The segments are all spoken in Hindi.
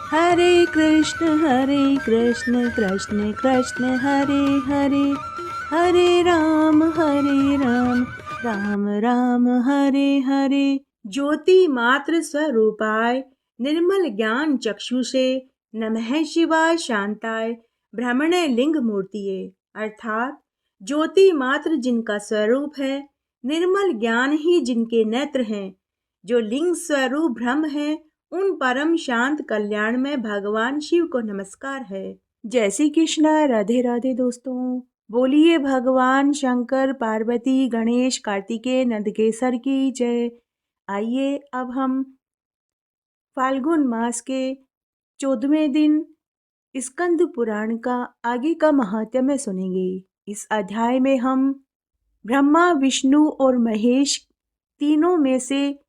हरे कृष्ण कृष्ण कृष्ण हरे हरे, हरे राम राम राम हरे हरे। ज्योति मात्र स्वरूपाय निर्मल ज्ञान चक्षुषे नमः शिवाय शांताय ब्रह्मणे लिंग मूर्तिये। अर्थात ज्योति मात्र जिनका स्वरूप है, निर्मल ज्ञान ही जिनके नेत्र हैं, जो लिंग स्वरूप ब्रह्म है, उन परम शांत कल्याण में भगवान शिव को नमस्कार है। जय श्री कृष्ण। राधे राधे दोस्तों। बोलिए भगवान शंकर पार्वती गणेश कार्तिकेय नंदकेसर की जय। आइए अब हम फाल्गुन मास के 14वें दिन स्कंद पुराण का आगे का महात्म्य सुनेंगे। इस अध्याय में हम ब्रह्मा विष्णु और महेश तीनों में से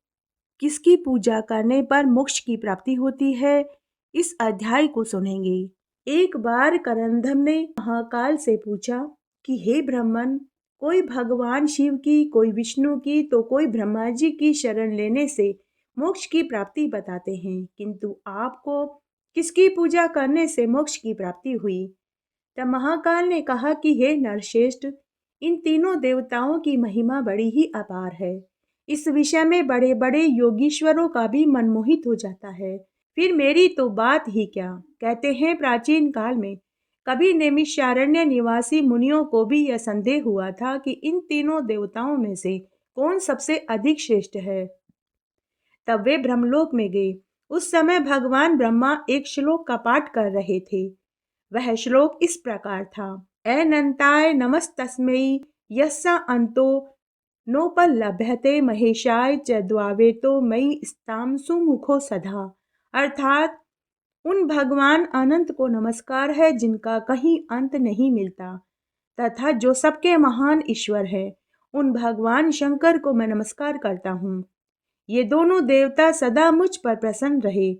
किसकी पूजा करने पर मोक्ष की प्राप्ति होती है, इस अध्याय को सुनेंगे। एक बार करंदम ने महाकाल से पूछा कि हे ब्राह्मण, कोई भगवान शिव की, कोई विष्णु की तो कोई ब्रह्मा जी की शरण लेने से मोक्ष की प्राप्ति बताते हैं, किंतु आपको किसकी पूजा करने से मोक्ष की प्राप्ति हुई? तब महाकाल ने कहा कि हे नरश्रेष्ठ, इन तीनों देवताओं की महिमा बड़ी ही अपार है। इस विषय में बड़े बड़े योगीश्वरों का भी मन मोहित हो जाता है। फिर मेरी तो बात ही क्या। कहते हैं प्राचीन काल में कभी नैमिषारण्य निवासी मुनियों को भी यह संदेह हुआ था कि इन तीनों देवताओं में से कौन सबसे अधिक श्रेष्ठ है। तब वे ब्रह्मलोक में गए। उस समय भगवान ब्रह्मा एक श्लोक का पाठ कर रहे थे। वह श्लोक इस प्रकार था। अनंताय नमस्तस्मै यस्सा अंतो नोपलभ्यते महेशाय च द्वावेतो मयि स्ताम सुमुखो सदा। अर्थात उन भगवान अनंत को नमस्कार है जिनका कहीं अंत नहीं मिलता, तथा जो सबके महान ईश्वर है, उन भगवान शंकर को मैं नमस्कार करता हूँ। ये दोनों देवता सदा मुझ पर प्रसन्न रहे।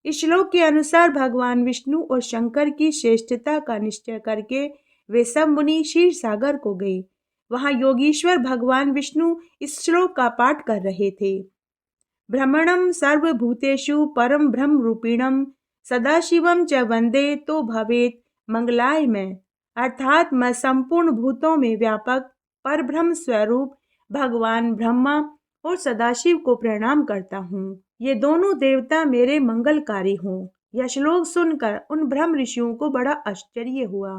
इस श्लोक के अनुसार भगवान विष्णु और शंकर की श्रेष्ठता का निश्चय करके वे सब मुनि क्षीर सागर को गए। वहां योगीश्वर भगवान विष्णु इस श्लोक का पाठ कर रहे थे। ब्रह्मणं सर्वभूतेषु परम ब्रह्म रूपिणम सदाशिवम च वंदे तो भवेत मंगलाय में। अर्थात मैं संपूर्ण भूतों में व्यापक पर ब्रह्म स्वरूप भगवान ब्रह्मा और सदाशिव को प्रणाम करता हूँ। ये दोनों देवता मेरे मंगलकारी हों। यह श्लोक सुनकर उन ब्रह्म ऋषियों को बड़ा आश्चर्य हुआ।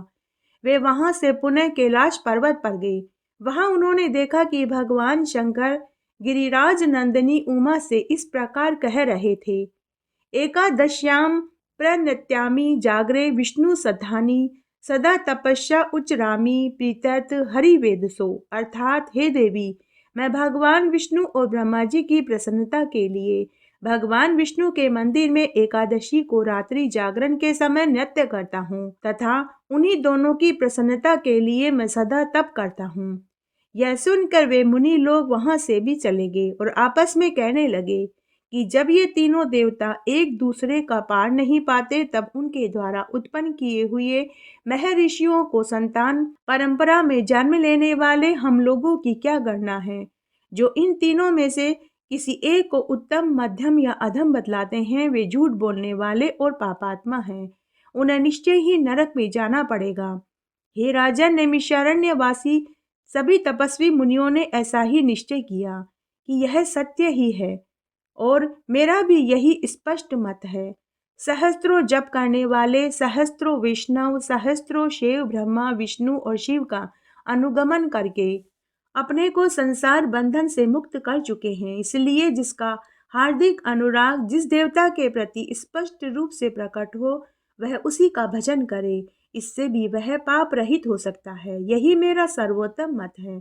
वे वहां से पुनः कैलाश पर्वत पर गए। वहां उन्होंने देखा कि भगवान शंकर गिरिराज नंदिनी उमा से इस प्रकार कह रहे थे। एकादश्याम प्रणत्यामि जागरे विष्णु सधानी सदा तपस्या उच्चरामि प्रीतत हरिवेदसो। अर्थात हे देवी, मैं भगवान विष्णु और ब्रह्मा जी की प्रसन्नता के लिए भगवान विष्णु के मंदिर में एकादशी को रात्रि जागरण के समय नृत्य करता हूँ, तथा उन्हीं दोनों की प्रसन्नता के लिए मैं सदा तप करता हूँ। यह सुनकर वे मुनि लोग वहां से भी चले गए और आपस में कहने लगे कि जब ये तीनों देवता एक दूसरे का पार नहीं पाते, तब उनके द्वारा उत्पन्न किए हुए महर्षियों को संतान परंपरा में जन्म लेने वाले हम लोगों की क्या गणना है। जो इन तीनों में से किसी एक को उत्तम, मध्यम या अधम बतलाते हैं, वे झूठ बोलने वाले और पापात्मा हैं। उन्हें निश्चय ही नरक में जाना पड़ेगा। हे राजन, नैमिषारण्यवासी सभी तपस्वी मुनियों ने ऐसा ही निश्चय किया कि यह सत्य ही है, और मेरा भी यही स्पष्ट मत है। सहस्त्रों जप करने वाले, सहस्त्रों वैष्णव, सहस्त्रों शिव ब्रह्मा विष्णु और शिव का अनुगमन करके अपने को संसार बंधन से मुक्त कर चुके हैं। इसलिए जिसका हार्दिक अनुराग जिस देवता के प्रति स्पष्ट रूप से प्रकट हो, वह उसी का भजन करे। इससे भी वह पाप रहित हो सकता है। यही मेरा सर्वोत्तम मत है।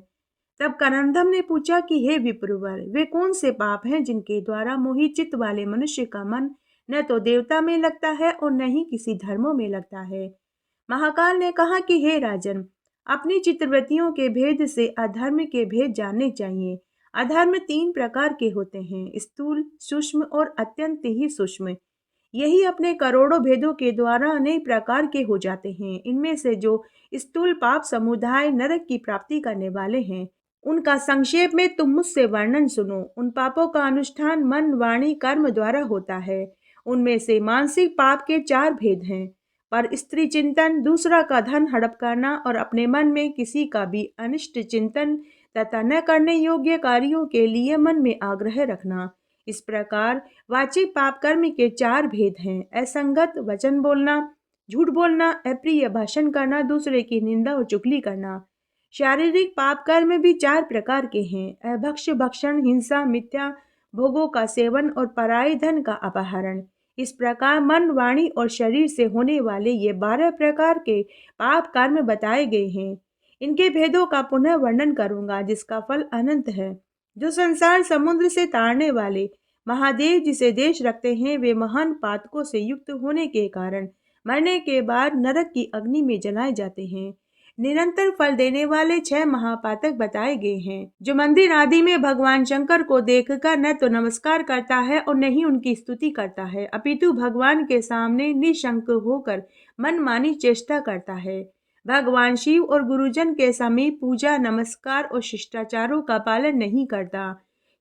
तब करंदम ने पूछा कि हे विप्रवर, वे कौन से पाप हैं जिनके द्वारा मोहित चित्त वाले मनुष्य का मन न तो देवता में लगता है और न ही किसी धर्मों में लगता है। महाकाल ने कहा कि हे राजन, अपनी चित्रवृत्तियों के भेद से अधर्म के भेद जानने चाहिए। अधर्म 3 प्रकार के होते हैं, स्थूल, सूक्ष्म और अत्यंत ही सूक्ष्म। यही अपने करोड़ों भेदों के द्वारा अनेक प्रकार के हो जाते हैं। इनमें से जो स्थूल पाप समुदाय नरक की प्राप्ति करने वाले हैं, उनका संक्षेप में तुम मुझसे वर्णन सुनो। उन पापों का अनुष्ठान मन, वाणी, कर्म द्वारा होता है उनमें से मानसिक पाप के 4 भेद हैं। पर स्त्री चिंतन, दूसरा का धन हड़प करना और अपने मन में किसी का भी अनिष्ट चिंतन तथा न करने योग्य कार्यों के लिए मन में आग्रह रखना। इस प्रकार वाचिक पाप कर्म के 4 भेद हैं। असंगत वचन बोलना, झूठ बोलना, अप्रिय भाषण करना, दूसरे की निंदा और चुगली करना। शारीरिक पाप कर्म भी 4 प्रकार के हैं। अभक्ष्य भक्षण, हिंसा, मिथ्या भोगों का सेवन और पराये धन का अपहरण। इस प्रकार मन, वाणी और शरीर से होने वाले ये 12 प्रकार के पाप कर्म बताए गए हैं। इनके भेदों का पुनः वर्णन करूंगा, जिसका फल अनंत है। जो संसार समुद्र से तारने वाले महादेव जिसे देश रखते हैं, वे महान पातकों से युक्त होने के कारण मरने के बाद नरक की अग्नि में जलाए जाते हैं। निरंतर फल देने वाले 6 महापातक बताए गए हैं। जो मंदिर आदि में भगवान शंकर को देखकर न तो नमस्कार करता है और न ही उनकी स्तुति करता है, अपितु भगवान के सामने निशंक होकर मनमानी चेष्टा करता है। भगवान शिव और गुरुजन के समीप पूजा, नमस्कार और शिष्टाचारों का पालन नहीं करता।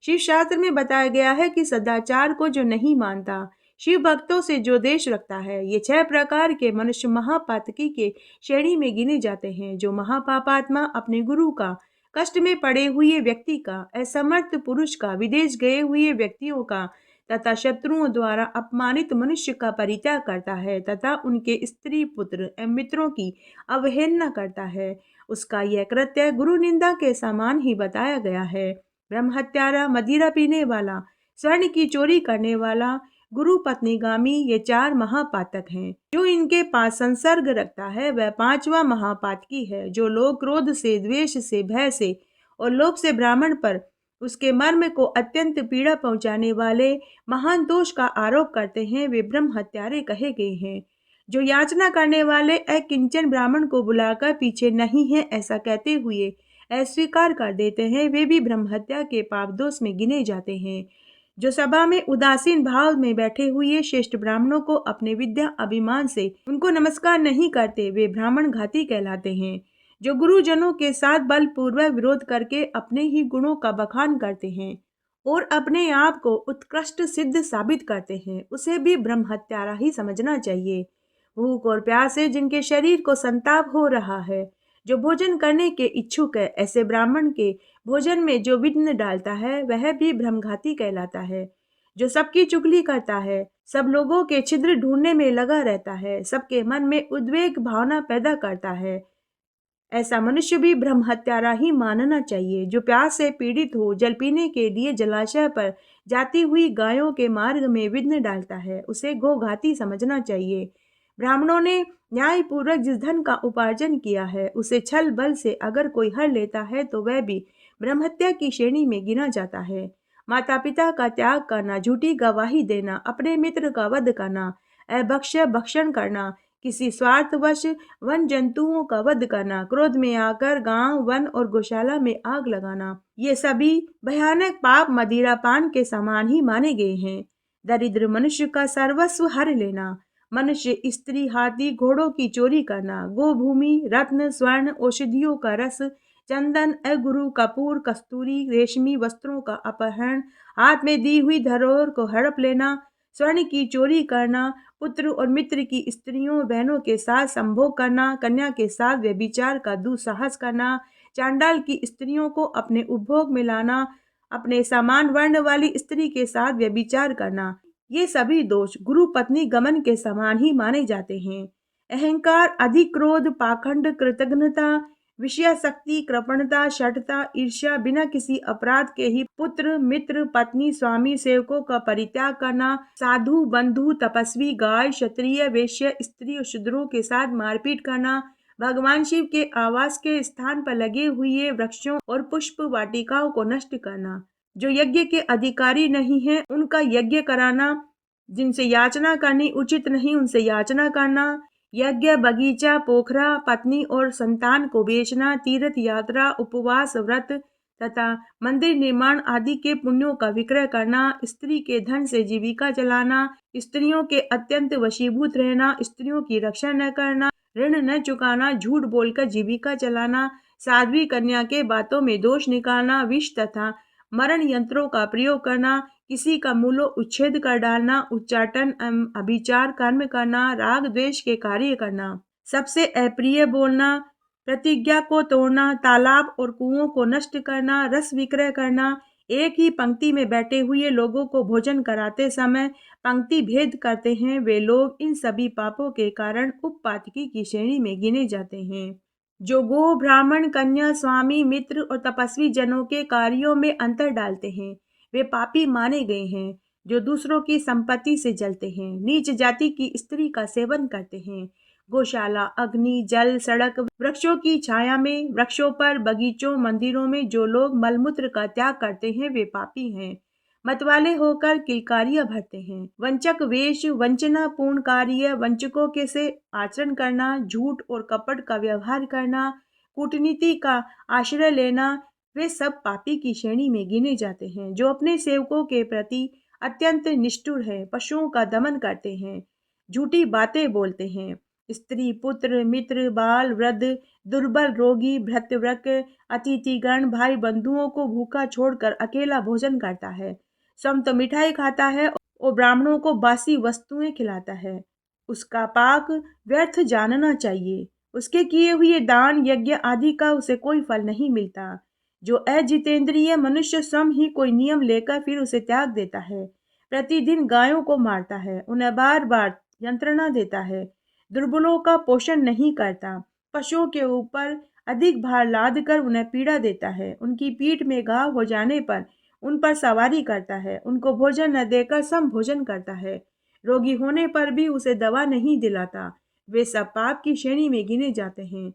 शिव शास्त्र में बताया गया है कि सदाचार को जो नहीं मानता, शिव भक्तों से जो देश रखता है, ये 6 प्रकार के मनुष्य महापातकी के श्रेणी में गिने जाते हैं। जो महापापात्मा अपने गुरु का, कष्ट में पड़े हुए व्यक्ति का, असमर्थ पुरुष का, विदेश गए हुए व्यक्तियों का तथा शत्रुओं द्वारा अपमानित मनुष्य का परित्याग करता है तथा उनके स्त्री, पुत्र एवं मित्रों की अवहेलना करता है, उसका यह कृत्य गुरु निंदा के समान ही बताया गया है। ब्रह्म हत्यारा, मदिरा पीने वाला, स्वर्ण की चोरी करने वाला, गुरु पत्नीगामी, ये 4 महापातक हैं। जो इनके पास संसर्ग रखता है वह 5वां महापातकी है। जो लोग क्रोध से, द्वेष से, भय से और लोभ से ब्राह्मण पर उसके मर्म को अत्यंत पीड़ा पहुंचाने वाले महान दोष का आरोप करते हैं, वे ब्रह्म हत्यारे कहे गए हैं। जो याचना करने वाले अकिंचन ब्राह्मण को बुलाकर पीछे नहीं है ऐसा कहते हुए अस्वीकार कर देते हैं, वे भी ब्रह्म हत्या के पाप दोष में गिने जाते हैं। जो सभा में उदासीन भाव में बैठे हुए श्रेष्ठ ब्राह्मणों को अपने विद्या अभिमान से उनको नमस्कार नहीं करते, वे ब्राह्मण घाती कहलाते हैं। जो गुरुजनों के साथ बलपूर्वक विरोध करके अपने ही गुणों का बखान करते हैं और अपने आप को उत्कृष्ट सिद्ध साबित करते हैं, उसे भी ब्रह्म हत्यारा ही समझना चाहिए। भूख और प्यास से जिनके शरीर को संताप हो रहा है, जो भोजन करने के इच्छुक है, ऐसे ब्राह्मण के भोजन में जो विघ्न डालता है वह भी ब्रह्मघाती कहलाता है। जो सबकी चुगली करता है, सब लोगों के छिद्र ढूंढने में लगा रहता है, सबके मन में उद्वेग भावना पैदा करता है, ऐसा मनुष्य भी ब्रह्म हत्यारा ही मानना चाहिए। जो प्यास से पीड़ित हो जल पीने के लिए जलाशय पर जाती हुई गायों के मार्ग में विघ्न डालता है, उसे गोघाती समझना चाहिए। ब्राह्मणों ने न्यायपूर्वक जिस धन का उपार्जन किया है, उसे छल बल से अगर कोई हर लेता है तो वह भी ब्रह्महत्या की श्रेणी में गिना जाता है। माता पिता का त्याग करना, झूठी गवाही देना, अपने मित्र का वध करना, अभक्ष्य भक्षण करना, किसी स्वार्थवश वन जंतुओं का वध करना, क्रोध में आकर गांव, वन और गौशाला में आग लगाना, ये सभी भयानक पाप मदिरा पान के समान ही माने गए हैं। दरिद्र मनुष्य का सर्वस्व हर लेना, मनुष्य, स्त्री, हाथी, घोड़ों की चोरी करना, गोभूमि, रत्न, स्वर्ण, औषधियों का रस, चंदन, अगुरु, कपूर, कस्तूरी, रेशमी वस्त्रों का अपहरण, हाथ में दी हुई धरोहर को हड़प लेना, स्वर्ण की चोरी करना, पुत्र और मित्र की स्त्रियों बहनों के साथ संभोग करना, कन्या के साथ व्यभिचार का दुस्साहस करना, चांडाल की स्त्रियों को अपने उपभोग में लाना, अपने समान वर्ण वाली स्त्री के साथ व्यभिचार करना, ये सभी दोष गुरु पत्नी गमन के समान ही माने जाते हैं। अहंकार, अधिक क्रोध, पाखंड, कृतघ्नता, विषयासक्ति, कृपणता, शठता, ईर्ष्या, बिना किसी अपराध के ही पुत्र, मित्र, पत्नी, स्वामी, सेवकों का परित्याग करना, साधु, बंधु, तपस्वी, गाय, क्षत्रिय, वैश्य, स्त्री और शूद्रों के साथ मारपीट करना, भगवान शिव के आवास के स्थान पर लगे हुए वृक्षों और पुष्प वाटिकाओं को नष्ट करना, जो यज्ञ के अधिकारी नहीं हैं उनका यज्ञ कराना, जिनसे याचना करनी उचित नहीं उनसे याचना करना, यज्ञ, बगीचा, पोखरा, पत्नी और संतान को बेचना, तीर्थ यात्रा, उपवास, व्रत तथा मंदिर निर्माण आदि के पुण्यों का विक्रय करना, स्त्री के धन से जीविका चलाना, स्त्रियों के अत्यंत वशीभूत रहना, स्त्रियों की रक्षा न करना, ऋण न चुकाना, झूठ बोलकर जीविका चलाना, साध्वी कन्या के बातों में दोष निकालना, विष तथा मरण यंत्रों का प्रयोग करना, किसी का मूलो उच्छेद कर डालना, उच्चाटन अभिचार कर्म करना, राग द्वेष के कार्य करना, सबसे अप्रिय बोलना, प्रतिज्ञा को तोड़ना, तालाब और कुओं को नष्ट करना, रस विक्रय करना, एक ही पंक्ति में बैठे हुए लोगों को भोजन कराते समय पंक्ति भेद करते हैं, वे लोग इन सभी पापों के कारण उपपातकी की श्रेणी में गिने जाते हैं। जो गो, ब्राह्मण, कन्या, स्वामी, मित्र और तपस्वी जनों के कार्यों में अंतर डालते हैं, वे पापी माने गए हैं। जो दूसरों की संपत्ति से जलते हैं, नीच जाति की स्त्री का सेवन करते हैं, गौशाला, अग्नि, जल, सड़क, वृक्षों की छाया में, वृक्षों पर, बगीचों, मंदिरों में जो लोग मलमूत्र का त्याग करते हैं, वे पापी हैं। मतवाले होकर किलकारियां भरते हैं, वंचक वेश, वंचना पूर्ण कार्य, वंचकों के से आचरण करना, झूठ और कपट का व्यवहार करना, कूटनीति का आश्रय लेना, वे सब पापी की श्रेणी में गिने जाते हैं। जो अपने सेवकों के प्रति अत्यंत निष्ठुर है, पशुओं का दमन करते हैं, झूठी बातें बोलते हैं, स्त्री, पुत्र, मित्र, बाल, वृद्ध, दुर्बल, रोगी, भृत्यवृक, अतिथिगण, भाई बंधुओं को भूखा छोड़कर अकेला भोजन करता है, स्वयं तो मिठाई खाता है और ब्राह्मणों को बासी वस्तुएं खिलाता है, उसका पाक व्यर्थ जानना चाहिए। उसके किए हुए दान, यज्ञ आदि का उसे कोई फल नहीं मिलता। जो अजितेंद्रिय मनुष्य स्वयं ही कोई नियम लेकर फिर उसे त्याग देता है, प्रतिदिन गायों को मारता है, उन्हें बार बार यंत्रणा देता है, दुर्बलों का पोषण नहीं करता, पशुओं के ऊपर अधिक भार लाद कर उन्हें पीड़ा देता है, उनकी पीठ में घाव हो जाने पर उन पर सवारी करता है, उनको भोजन न देकर सम भोजन करता है, रोगी होने पर भी उसे दवा नहीं दिलाता, वे सब पाप की श्रेणी में गिने जाते हैं।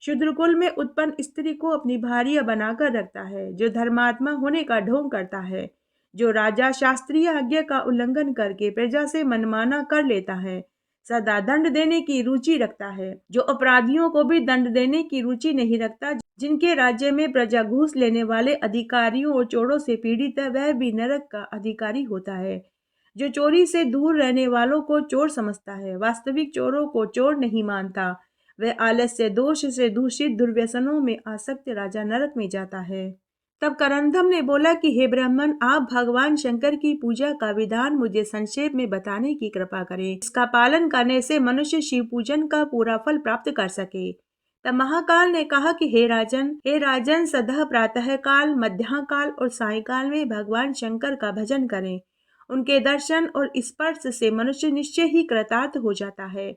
शूद्रकुल में उत्पन्न स्त्री को अपनी भार्या बनाकर रखता है, जो धर्मात्मा होने का ढोंग करता है, जो राजा शास्त्रीय आज्ञा का उल्लंघन करके प्रजा से मनमाना कर लेता है, सदा दंड देने की रुचि रखता है, जो अपराधियों को भी दंड देने की रुचि नहीं रखता, जिनके राज्य में प्रजा घूस लेने वाले अधिकारियों और चोरों से पीड़ित है, वह भी नरक का अधिकारी होता है, जो चोरी से दूर रहने वालों को चोर समझता है, वास्तविक चोरों को चोर नहीं मानता, वह आलस्य दोष से दूषित दुर्व्यसनों में आसक्त राजा नरक में जाता है। तब करंदम ने बोला कि हे ब्राह्मण, आप भगवान शंकर की पूजा का विधान मुझे संक्षेप में बताने की कृपा करें। इसका पालन करने से मनुष्य शिव पूजन का पूरा फल प्राप्त कर सके। तब महाकाल ने कहा कि हे राजन, सदा प्रातः काल, मध्याह्न काल और सायंकाल में भगवान शंकर का भजन करें। उनके दर्शन और स्पर्श से मनुष्य निश्चय ही कृतार्थ हो जाता है।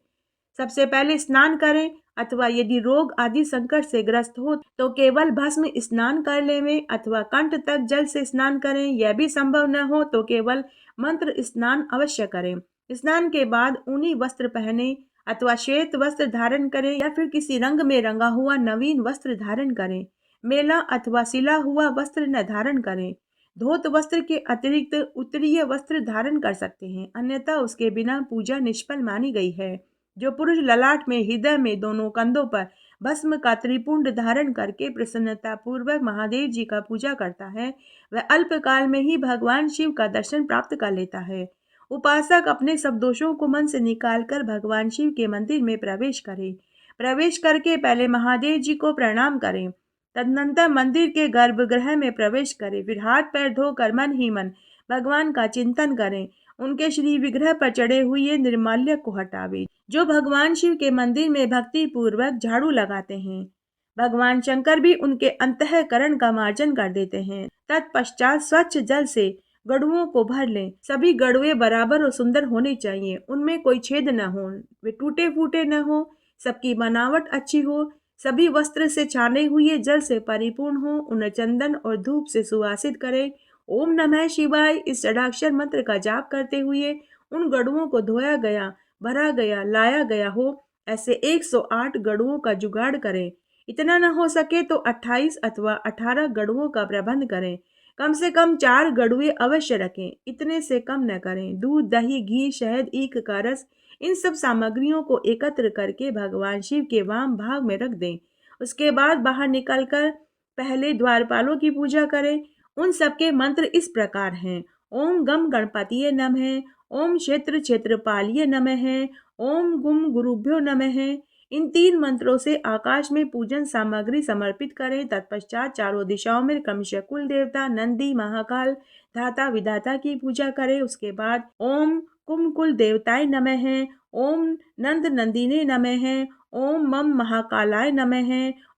सबसे पहले स्नान करें, अथवा यदि रोग आदि संकट से ग्रस्त हो तो केवल भस्म स्नान कर लें, अथवा कंठ तक जल से स्नान करें। यह भी संभव न हो तो केवल मंत्र स्नान अवश्य करें। स्नान के बाद ऊनी वस्त्र पहने अथवा श्वेत वस्त्र धारण करें, या फिर किसी रंग में रंगा हुआ नवीन वस्त्र धारण करें। मेला अथवा सिला हुआ वस्त्र न धारण करें। धोत वस्त्र के अतिरिक्त उत्तरीय वस्त्र धारण कर सकते हैं, अन्यथा उसके बिना पूजा निष्फल मानी गई है। जो पुरुष ललाट में, हृदय में, दोनों कंधों पर भस्म का त्रिपुंड धारण करके प्रसन्नता पूर्वक महादेव जी का पूजा करता है, वह अल्पकाल में ही भगवान शिव का दर्शन प्राप्त कर लेता है। उपासक अपने सब दोषों को मन से निकालकर भगवान शिव के मंदिर में प्रवेश करे। प्रवेश करके पहले महादेव जी को प्रणाम करें, तदनंतर मंदिर के गर्भगृह में प्रवेश करें, फिर हाथ पैर धोकर मन ही मन भगवान का चिंतन करें। उनके श्री विग्रह पर चढ़े हुए निर्माल्य को हटावे। जो भगवान शिव के मंदिर में भक्ति पूर्वक झाड़ू लगाते हैं, भगवान शंकर भी उनके अंतःकरण का मार्जन कर देते हैं। तत्पश्चात स्वच्छ जल से गड़ुओं को भर लें। सभी गड़ुए बराबर और सुंदर होने चाहिए, उनमें कोई छेद न हो, वे टूटे फूटे न हो, सबकी बनावट अच्छी हो, सभी वस्त्र से छाने हुए जल से परिपूर्ण हो, उन्हें चंदन और धूप से सुवासित करें। ओम नमः शिवाय इस षडाक्षर मंत्र का जाप करते हुए उन गड़ुओं को धोया गया, भरा गया, लाया गया हो, ऐसे 108 गड़ुओं का जुगाड़ करें। इतना न हो सके तो 28 अथवा 18 गड़ुओं का प्रबंध करें। कम से कम 4 गड़ुए अवश्य रखें, इतने से कम न करें। दूध, दही, घी, शहद, ईख का रस, इन सब सामग्रियों को एकत्र करके भगवान शिव के वाम भाग में रख दें। उसके बाद बाहर निकलकर पहले द्वारपालों की पूजा करें। उन सबके मंत्र इस प्रकार हैं: ओम गम गणपतिये नमः, ओम क्षेत्र क्षेत्रपालिये नमः, ओम गुम गुरुभ्यो नमः। इन 3 मंत्रों से आकाश में पूजन सामग्री समर्पित करें। तत्पश्चात चारों दिशाओं में क्रमशः कुल देवता, नंदी, महाकाल धाता विधाता की पूजा करें। उसके बाद ओम कुमकुल देवताय नमः, ओम नंद नंदिने नमः, ओम मम महाकालाय नमः,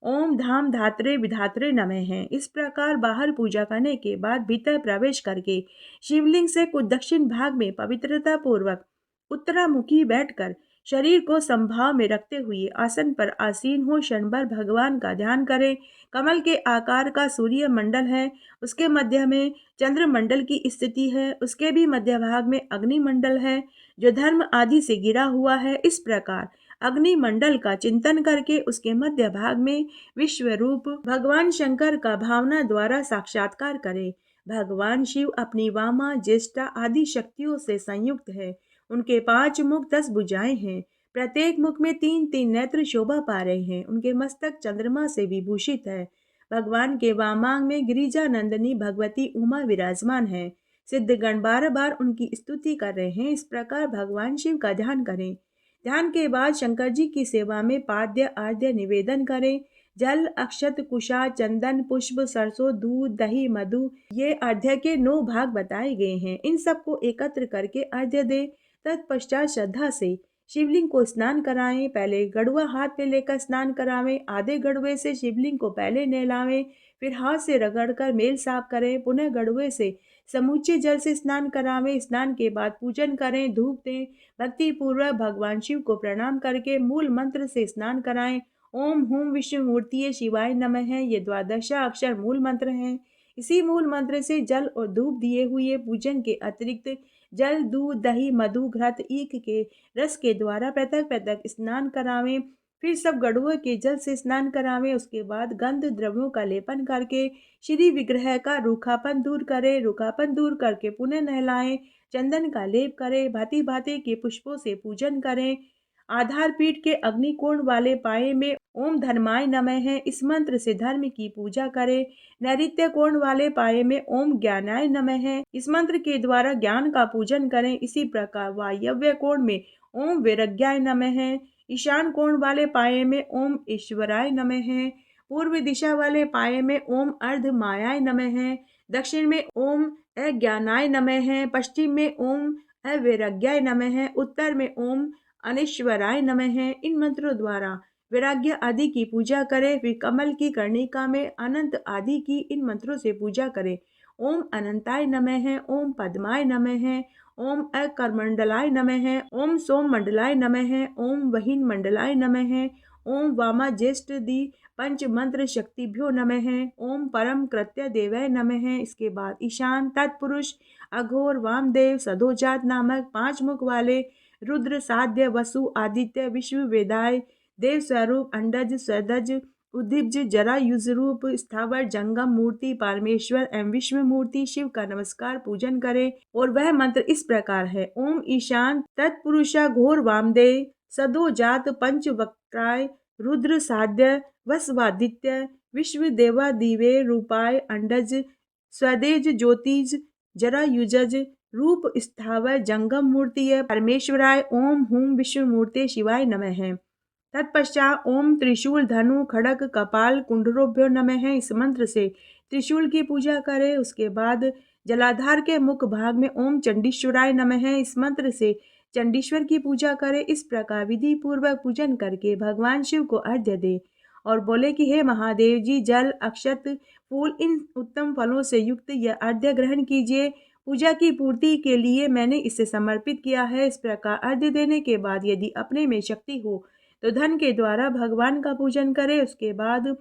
ओम धाम धात्रे विधात्रे नमः। इस प्रकार बाहर पूजा करने के बाद भीतर प्रवेश करके शिवलिंग से कुछ दक्षिण भाग में पवित्रता पूर्वक उत्तरामुखी बैठकर शरीर को समभाव में रखते हुए आसन पर आसीन हो क्षण भर भगवान का ध्यान करें। कमल के आकार का सूर्य मंडल है, उसके मध्य में चंद्रमंडल की स्थिति है, उसके भी मध्य भाग में अग्निमंडल है जो धर्म आदि से घिरा हुआ है। इस प्रकार अग्निमंडल का चिंतन करके उसके मध्य भाग में विश्व रूप भगवान शंकर का भावना द्वारा साक्षात्कार करें। भगवान शिव अपनी वामा ज्येष्ठा आदि शक्तियों से संयुक्त है। उनके 5 मुख 10 भुजाएं हैं, प्रत्येक मुख में 3-3 नेत्र शोभा पा रहे हैं। उनके मस्तक चंद्रमा से विभूषित है। भगवान के वामांग में गिरिजा नंदनी भगवती उमा विराजमान है। सिद्धगण बार बार उनकी स्तुति कर रहे हैं। इस प्रकार भगवान शिव का ध्यान करें। ध्यान के बाद शंकर जी की सेवा में पाद्य आद्य निवेदन करें। जल, अक्षत, कुशा, चंदन, पुष्प, सरसों, दूध, दही, मधु, ये अर्घ्य के 9 भाग बताए गए हैं। इन सबको एकत्र करके अर्घ्य दे। तत्पश्चात श्रद्धा से शिवलिंग को स्नान कराएं। पहले गड़ुआ हाथ में लेकर स्नान करावें। आधे गड़ुए से शिवलिंग को पहले नहलावें, फिर हाथ से रगड़कर मेल साफ करें। पुनः गड़ुए से समूचे जल से स्नान करावें। स्नान के बाद पूजन करें, धूप दें। भक्ति पूर्वक भगवान शिव को प्रणाम करके मूल मंत्र से स्नान कराएं। ओम हुम विष्णु मूर्तिये शिवाय नमः, ये 12 अक्षर मूल मंत्र हैं। इसी मूल मंत्र से जल और धूप दिए हुए पूजन के अतिरिक्त जल, दूध, दही, मधु, घृत, ईख के रस के द्वारा पृथक पृथक स्नान करावें। फिर सब गड़ुओं के जल से स्नान करावें। उसके बाद गंध द्रव्यों का लेपन करके श्री विग्रह का रूखापन दूर करें। रूखापन दूर करके पुनः नहलाएं। चंदन का लेप करें। भांति भांति के पुष्पों से पूजन करें। आधार पीठ के अग्निकोण वाले पाए में ओम धर्माय नमः है, इस मंत्र से धर्म की पूजा करें। नैऋत्य कोण वाले पाए में ओम ज्ञानाय नमः है, इस मंत्र के द्वारा ज्ञान का पूजन करें। इसी प्रकार वायव्य कोण में ओम वैराग्याय नमः है। ईशान कोण वाले पाए में ओम ईश्वराय नमः है। पूर्व दिशा वाले पाए में ओम अर्ध मायाय नमः है। दक्षिण में ओम अज्ञानाय नमः है। पश्चिम में ओम अवैराग्याय नमः है। उत्तर में ओम अनीश्वराय नमः है। इन मंत्रों द्वारा वैराग्य आदि की पूजा करें। फिर कमल की कर्णिका में अनंत आदि की इन मंत्रों से पूजा करें। ओम अनंताय नमः है, ओम पद्माय नमः है, ओम अकरमंडलाय नमः है, ओम सोम मंडलाय नमः है, ओम वहीन मंडलाय नमः है, ओम वामा ज्येष्ठ दी पंच मंत्र शक्तिभ्यो नमः है, ओम परम कृत्य देवय नमः है। इसके बाद ईशान, तत्पुरुष, अघोर, वामदेव, सदोजात नामक 5 मुख वाले रुद्र, साध्य, वसु, आदित्य, विश्व वेदाय, देव स्वरूप, अंडज, स्वदज, उद्दीप्ज, जरायुज रूप, स्थावर, जंगम मूर्ति, परमेश्वर एवं विश्व मूर्ति शिव का नमस्कार पूजन करें। और वह मंत्र इस प्रकार है। ओम ईशान तत्पुरुषा घोर वामदेव सदो जात पंचवक्त्राय रुद्र साध्य वसवादित्य विश्व देवा दिवे रूपाय अंडज स्वदेज ज्योतिज जरायुजज रूप स्थावर जंगम मूर्ति परमेश्वराय ओम हुम विश्व मूर्ति शिवाय नमः है। तत्पश्चात ओम त्रिशूल धनु खड़क कपाल कुंडरोभ्यो नमः है, इस मंत्र से त्रिशूल की पूजा करें। उसके बाद जलाधार के मुख भाग में ओम चंडीश्वराय नमः है, इस मंत्र से चंडीश्वर की पूजा करें। इस प्रकार विधि पूर्वक पूजन करके भगवान शिव को अर्घ्य दे और बोले कि हे महादेव जी, जल, अक्षत, फूल इन उत्तम फलों से युक्त यह अर्घ्य ग्रहण कीजिए। पूजा की पूर्ति के लिए मैंने इसे समर्पित किया है। इस प्रकार अर्घ्य देने के बाद यदि अपने में शक्ति हो तो धन के द्वारा भगवान का पूजन करें। उसके बाद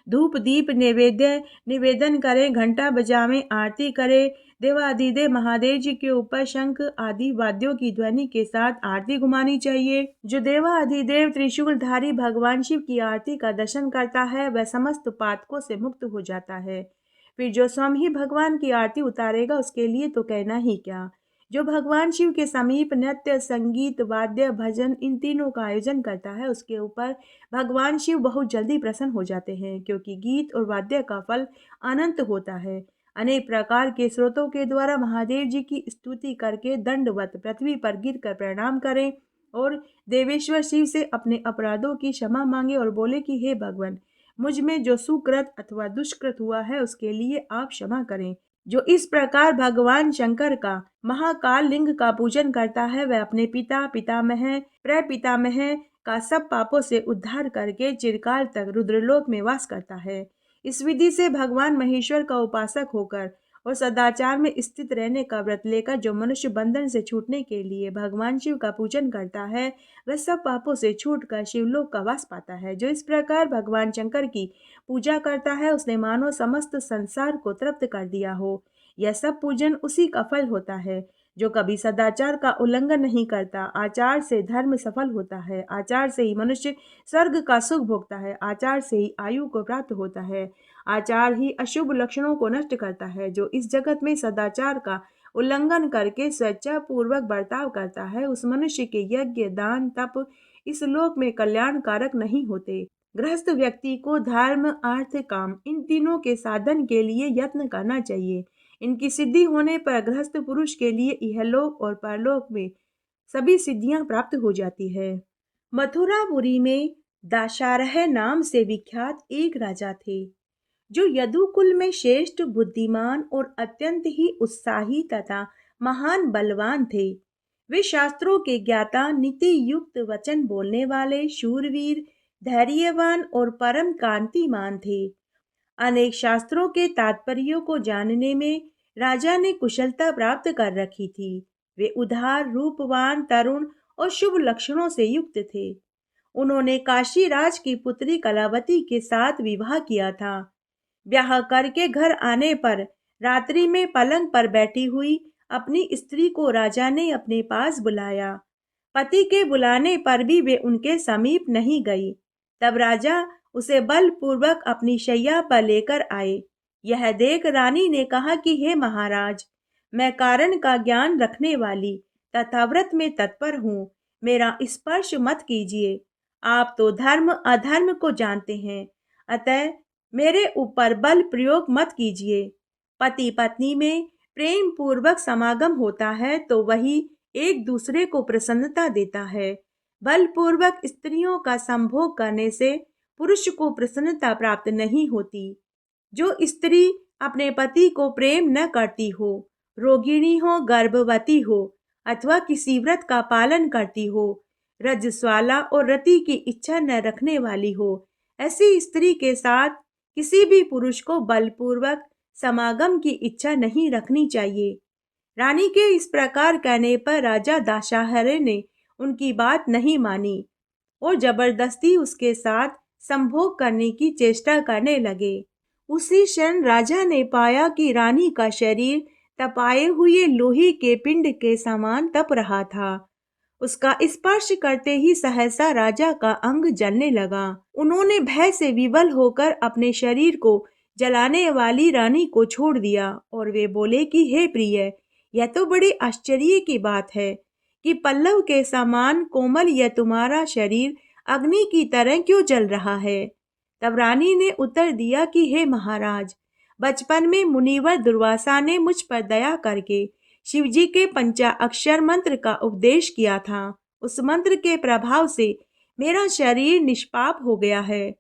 धूप दीप नैवेद्य निवेदन करें, घंटा बजावें, आरती करें। देवाधिदेव महादेव जी के ऊपर शंख आदि वाद्यों की ध्वनि के साथ आरती घुमानी चाहिए। जो देवाधिदेव त्रिशूलधारी भगवान शिव की आरती का दर्शन करता है वह समस्त पातकों से मुक्त हो जाता है। फिर जो स्वयं ही भगवान की आरती उतारेगा उसके लिए तो कहना ही क्या। जो भगवान शिव के समीप नृत्य, संगीत, वाद्य, भजन इन तीनों का आयोजन करता है उसके ऊपर भगवान शिव बहुत जल्दी प्रसन्न हो जाते हैं, क्योंकि गीत और वाद्य का फल अनंत होता है। अनेक प्रकार के स्रोतों के द्वारा महादेव जी की स्तुति करके दंडवत पृथ्वी पर गिरकर प्रणाम करें और देवेश्वर शिव से अपने अपराधों की क्षमा मांगे और बोले कि हे भगवान, मुझ में जो सुकृत अथवा दुष्कृत हुआ है उसके लिए आप क्षमा करें। जो इस प्रकार भगवान शंकर का महाकाल लिंग का पूजन करता है वह अपने पिता, पितामह, प्रपितामह का सब पापों से उद्धार करके चिरकाल तक रुद्रलोक में वास करता है। इस विधि से भगवान महेश्वर का उपासक होकर और सदाचार में स्थित रहने का व्रत लेकर जो मनुष्य बंधन से छूटने के लिए भगवान शिव का पूजन करता है वह सब पापों से छूटकर शिवलोक का वास पाता है। जो इस प्रकार भगवान शंकर की पूजा करता है उसने मानो समस्त संसार को तृप्त कर दिया हो। यह सब पूजन उसी का फल होता है जो कभी सदाचार का उल्लंघन नहीं करता। आचार से धर्म सफल होता है, आचार से ही मनुष्य स्वर्ग का सुख भोगता है, आचार से ही आयु को प्राप्त होता है, आचार ही अशुभ लक्षणों को नष्ट करता है। जो इस जगत में सदाचार का उल्लंघन करके स्वेच्छा पूर्वक बर्ताव करता है उस मनुष्य के यज्ञ, दान, तप इस लोक में कल्याणकारक नहीं होते। गृहस्थ व्यक्ति को धर्म, अर्थ, काम इन तीनों के साधन के लिए यत्न करना चाहिए। इनकी सिद्धि होने पर गृहस्थ पुरुष के लिए इहलोक और परलोक में सभी सिद्धियां प्राप्त हो जाती है। मथुरापुरी में दाशारह नाम से विख्यात एक राजा थे जो यदुकुल में श्रेष्ठ, बुद्धिमान और अत्यंत ही उत्साही तथा महान बलवान थे। वे शास्त्रों के ज्ञाता, नीति युक्त वचन बोलने वाले, शूरवीर, धैर्यवान और परम कांतिमान थे। अनेक शास्त्रों के तात्पर्यों को जानने में राजा ने कुशलता प्राप्त कर रखी थी। वे उदार, रूपवान, तरुण और शुभ लक्षणों से युक्त थे। उन्होंने काशी राज की पुत्री कलावती के साथ विवाह किया था। ब्याह करके घर आने पर रात्रि में पलंग पर बैठी हुई अपनी स्त्री को राजा ने अपने पास बुलाया। पति के बुलाने पर भी वे उनके समीप नहीं गई। तब राजा उसे बलपूर्वक अपनी शैया पर लेकर आए। यह देख रानी ने कहा कि हे महाराज, मैं कारण का ज्ञान रखने वाली तथा व्रत में तत्पर हूँ, मेरा स्पर्श मत कीजिए। आप तो धर्म अधर्म को जानते हैं, अतः मेरे ऊपर बल प्रयोग मत कीजिए। पति पत्नी में प्रेम पूर्वक समागम होता है तो वही एक दूसरे को प्रसन्नता देता है। बलपूर्वक स्त्रियों का संभोग करने से पुरुष को प्रसन्नता प्राप्त नहीं होती। जो स्त्री अपने पति को प्रेम न करती हो, रोगिणी हो, गर्भवती हो अथवा किसी व्रत का पालन करती हो, रजस्वाला और रति की इच्छा न रखने वाली हो, ऐसी स्त्री के साथ किसी भी पुरुष को बलपूर्वक समागम की इच्छा नहीं रखनी चाहिए। रानी के इस प्रकार कहने पर राजा दाशाहरे ने उनकी बात नहीं मानी और जबरदस्ती उसके साथ संभोग करने की चेष्टा करने लगे। उसी क्षण राजा ने पाया कि रानी का शरीर तपाए हुए लोहे के पिंड के समान तप रहा था। उसका स्पर्श करते ही सहसा राजा का अंग जलने लगा। उन्होंने भय से विवल होकर अपने शरीर को जलाने वाली रानी को छोड़ दिया और वे बोले कि हे प्रिय, यह तो बड़े आश्चर्य की बात है कि पल्लव के समान कोमल यह तुम्हारा शरीर अग्नि की तरह क्यों जल रहा है। तब रानी ने उत्तर दिया कि हे महाराज, बचपन में मुनिवर दुर्वासा ने मुझ पर दया करके शिवजी के पंचाक्षर मंत्र का उपदेश किया था। उस मंत्र के प्रभाव से मेरा शरीर निष्पाप हो गया है।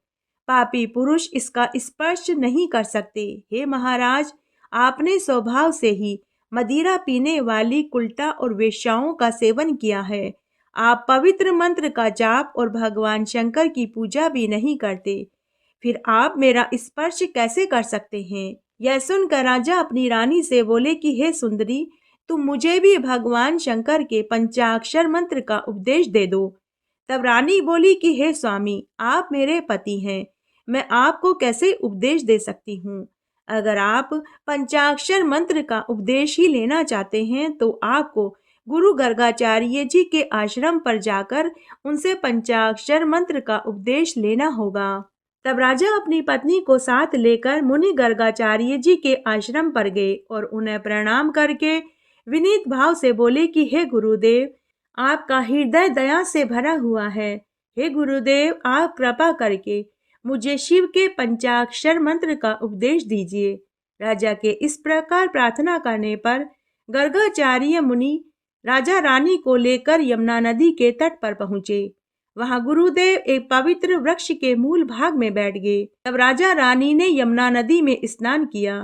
पापी पुरुष इसका स्पर्श नहीं कर सकते। हे महाराज, आपने स्वभाव से ही मदिरा पीने वाली कुल्टा और वेश्याओं का सेवन किया है। आप पवित्र मंत्र का जाप और भगवान शंकर की पूजा भी नहीं करते, फिर आप मेरा स्पर्श कैसे कर सकते हैं। यह सुनकर राजा अपनी रानी से बोले कि हे सुंदरी, तुम मुझे भी भगवान शंकर के पंचाक्षर मंत्र का उपदेश दे दो। तब रानी बोली कि हे स्वामी, आप मेरे पति हैं, मैं आपको कैसे उपदेश दे सकती हूँ। अगर आप पंचाक्षर मंत्र का उपदेश ही लेना चाहते हैं तो आपको गुरु गर्गाचार्य जी के आश्रम पर जाकर उनसे पंचाक्षर मंत्र का उपदेश लेना होगा। तब राजा अपनी पत्नी को साथ लेकर मुनि गर्गाचार्य जी के आश्रम पर गए और उन्हें प्रणाम करके विनीत भाव से बोले कि हे गुरुदेव, आपका हृदय दया से भरा हुआ है। हे गुरुदेव, आप कृपा करके मुझे शिव के पंचाक्षर मंत्र का उपदेश दीजिए। राजा के इस प्रकार प्रार्थना करने पर गर्गाचार्य मुनि राजा रानी को लेकर यमुना नदी के तट पर पहुंचे। वहां गुरुदेव एक पवित्र वृक्ष के मूल भाग में बैठ गए। तब राजा रानी ने यमुना नदी में स्नान किया।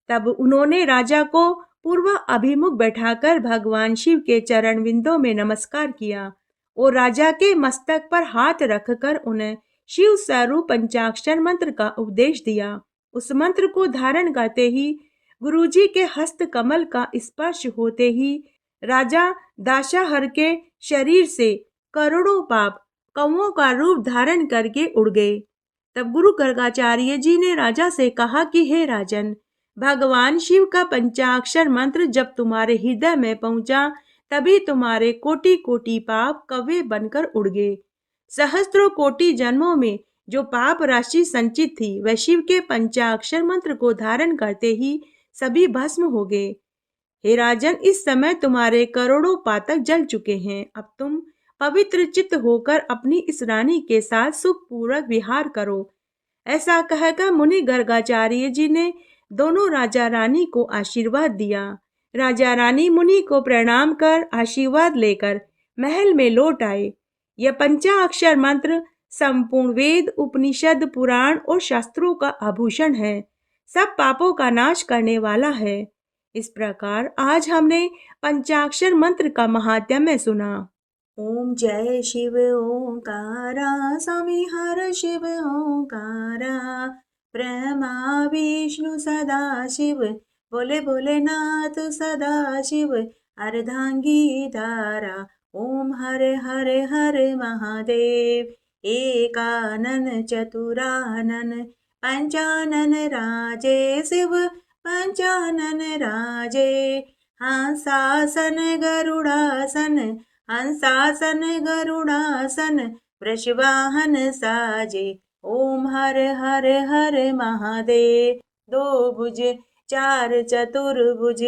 तब उन्होंने राजा को पूर्व अभिमुख बैठाकर भगवान शिव के चरण बिंदों में नमस्कार किया और राजा के मस्तक पर हाथ रखकर उन्हें शिव स्वरूप पंचाक्षर मंत्र का उपदेश दिया। उस मंत्र को धारण करते ही गुरुजी के हस्त कमल का स्पर्श होते ही राजा दाशाहर के शरीर से करोड़ों पाप कौओं का रूप धारण करके उड़ गए। तब गुरु गर्गाचार्य जी ने राजा से कहा कि हे राजन, भगवान शिव का पंचाक्षर मंत्र जब तुम्हारे हृदय में पहुंचा तभी तुम्हारे कोटि कोटि पाप कौवे बनकर उड़ गए। सहस्त्रों कोटि जन्मों में जो पाप राशि संचित थी वह शिव के पंचाक्षर मंत्र को धारण करते ही सभी भस्म हो गए। हे राजन, इस समय तुम्हारे करोड़ों पातक जल चुके हैं। अब तुम पवित्र चित्त होकर अपनी इस रानी के साथ सुखपूर्वक विहार करो। ऐसा कहकर मुनि गर्गाचार्य जी ने दोनों राजा रानी को आशीर्वाद दिया। राजा रानी मुनि को प्रणाम कर आशीर्वाद लेकर महल में लौट आए। यह पंचाक्षर मंत्र संपूर्ण वेद, उपनिषद, पुराण और शास्त्रों का आभूषण है। सब पापों का नाश करने वाला है। इस प्रकार आज हमने पंचाक्षर मंत्र का महात्म्य सुना। ओम जय शिव ओंकारा, स्वामी हर शिव ओंकारा, ब्रह्मा विष्णु सदा शिव, बोले भोलेनाथ सदा शिव, अर्धांगी धारा, ओम हरे हरे हरे महादेव, एकानन चतुरानन, पंचानन राजे शिव, पंचानन राजे, हंसासन गरुड़ासन, हंसासन गरुड़ासन, वृषवाहन साजे, ओम हर हर हर महादेव। दो भुज चार चतुर्भुज,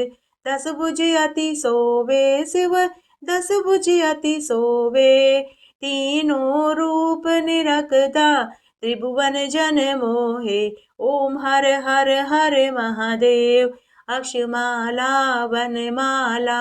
10 भुज अति शोभे शिव, 10 भुज अति शोभे, तीनों रूप निरखता, त्रिभुवन जन मोहे, ओम हर हर हर महादेव। अक्षमाला वनमाला,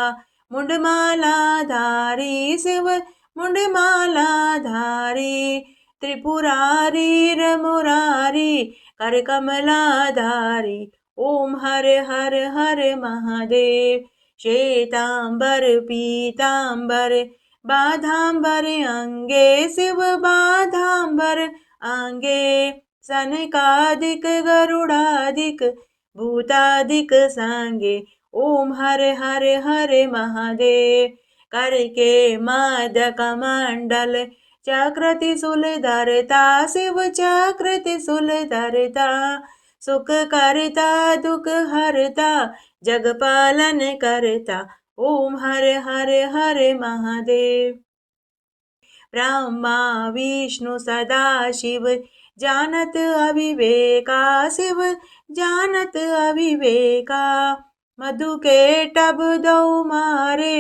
मुंडमाला धारी शिव, मुंडमाला धारी, त्रिपुरारी मुरारी, कर कमला धारी, ओम हर हर हर महादेव। श्वेतांबर पीतांबर, बाधांबर अंगे शिव, बाधांबर अंगे, सनकादिक गरुड़ादिक, भूतादिक संगे, ओम हर हर हर महादेव। करके मद कमंडल, चक्र त्रिशूल धरता शिव, चक्र त्रिशूल धरता, सुख करता दुख हरता, जग पालन करता, ओम हर हर हर महादेव। ब्रह्मा विष्णु सदा शिव, जानत अविवेका शिव, जानत अविवेका, मधु के टब दो मारे,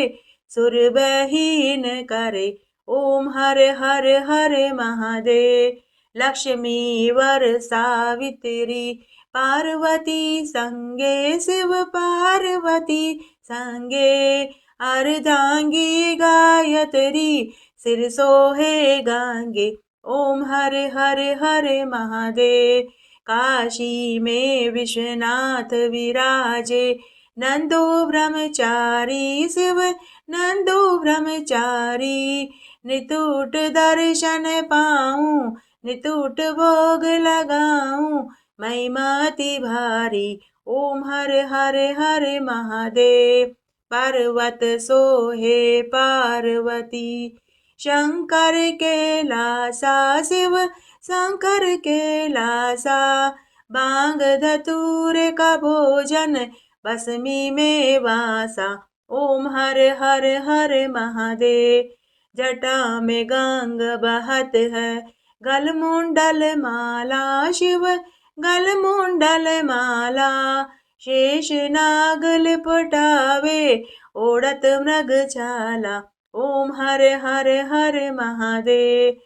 सुर बहीन करे, ओम हर हर हर महादेव। लक्ष्मी वर सावित्री, पार्वती संगे शिव, पार्वती संगे, अर्धांगी गायत्री, सिर सोहे गांगे, ओम हर हर हर महादेव। काशी में विश्वनाथ विराजे, नंदो ब्रह्मचारी शिव, नंदो ब्रह्मचारी, नितुट दर्शन पाऊं, नितुट भोग लगाऊं, महिमाति भारी, ओम हर हर हर महादेव। पर्वत सोहे पार्वती, शंकर के लासा शिव, शंकर के लासा, बांग धतूर का भोजन, भस्मी में वासा, ओम हर हर हर महादेव। जटा में गंग बहत है, गलमुंडल माला शिव, गलमुंडल माला, शेष नाग लिपटावे, ओढ़त मृग छाला, ओम हर हर हर महादेव।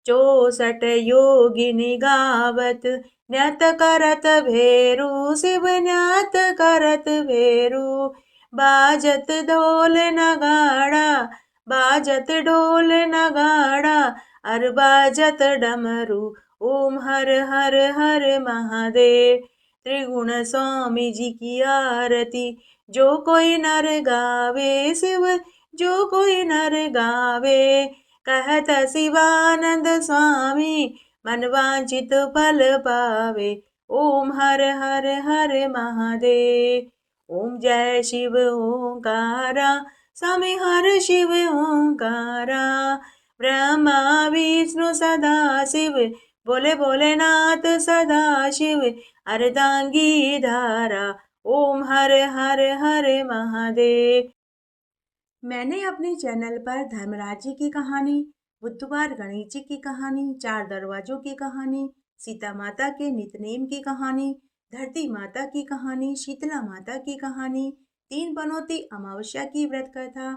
64 योगिनी गावत, न्यत करत भेरू शिव, न्यत करत भेरू, बाजत ढोल नगाड़ा, बाजत ढोल नगाड़ा, अर बाजत डमरू, ओम हर हर हर महादेव। त्रिगुण स्वामी जी की आरती जो कोई नर गावे शिव, जो कोई नर गावे। कहत शिवानंद स्वामी मन वांछित फल पावे। ओम हर हर हर महादेव। ओम जय शिव ओंकारा स्वामी हर शिव ओंकारा। ब्रह्मा विष्णु सदा शिव बोले भोलेनाथ सदा शिव। अर्धांगी धारा ओम हर हर हर महादेव। मैंने अपने चैनल पर धर्मराज जी की कहानी, बुद्धवार गणेश जी की कहानी, चार दरवाजों की कहानी, सीता माता के नितनेम की कहानी, धरती माता की कहानी, शीतला माता की कहानी, तीन बनौती अमावस्या की व्रत कथा,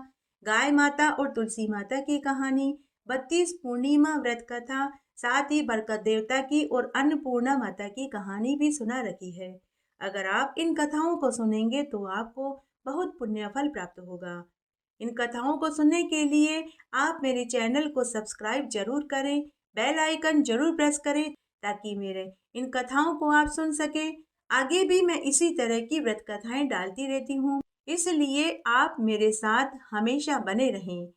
गाय माता और तुलसी माता की कहानी, 32 पूर्णिमा व्रत कथा, साथ ही बरकत देवता की और अन्नपूर्णा माता की कहानी भी सुना रखी है। अगर आप इन कथाओं को सुनेंगे तो आपको बहुत पुण्य फल प्राप्त होगा। इन कथाओं को सुनने के लिए आप मेरे चैनल को सब्सक्राइब जरूर करें, बेल आइकन जरूर प्रेस करें ताकि मेरे इन कथाओं को आप सुन सके। आगे भी मैं इसी तरह की व्रत कथाएं डालती रहती हूँ, इसलिए आप मेरे साथ हमेशा बने रहें।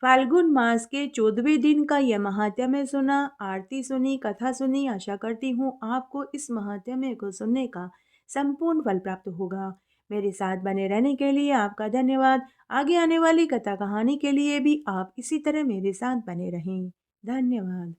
फाल्गुन मास के 14वें दिन का यह महात्म्य सुना, आरती सुनी, कथा सुनी। आशा करती हूँ आपको इस महात्म्य को सुनने का संपूर्ण फल प्राप्त होगा। मेरे साथ बने रहने के लिए आपका धन्यवाद। आगे आने वाली कथा कहानी के लिए भी आप इसी तरह मेरे साथ बने रहें। धन्यवाद।